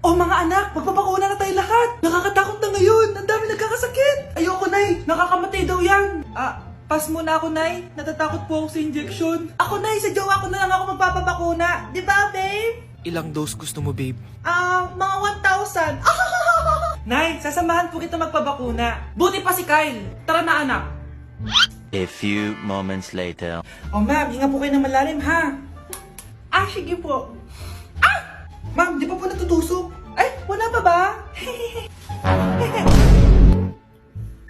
Oh mga anak, magpapakuna na tayo lahat. Nakakatakot na ngayon. Ang dami nagkakasakit. Ayoko, Nay. Nakakamatay daw yan. Pass muna ako, Nay. Natatakot po ako sa injection. Ako, Nay. Sa jowa ko na lang ako magpapabakuna. Di ba, babe? Ilang dose gusto mo, babe? Mga 1,000. Nay, sasamahan po kita magpabakuna. Buti pa si Kyle. Tara na, anak. A few moments later. Oh, ma'am, hinga po kayo ng malalim, ha? Sige po. Ma'am, di pa po natutusok? Ay, wala pa ba?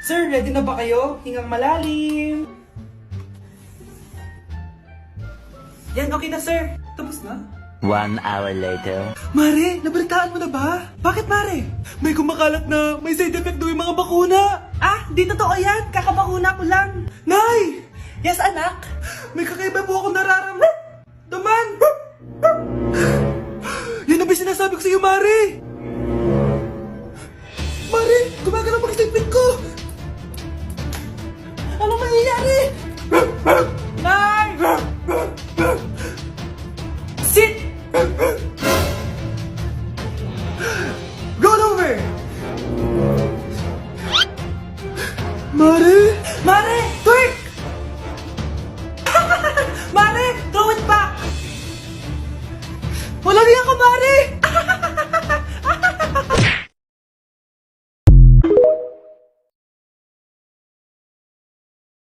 Sir, ready na ba kayo? Hingang malalim. Yan, okay na, sir. Tapos na? 1 hour later. Mare, nabalitaan mo na ba? Bakit, Mare? May kumakalat na may side effect daw yung mga bakuna. Di totoo yan. Kakabakuna ko lang. Nay! Yes, anak? May kakaiba po ako nararamdaman. Yan ang ba sinasabi ko sa iyo, Mare? Mare, gumagalaw mag-stipit ko. Ano mangyayari? Nay! Sit! Roll over! Mare! Mare! Twerk! Mare! Throw it back! Walang niya ka, Mare!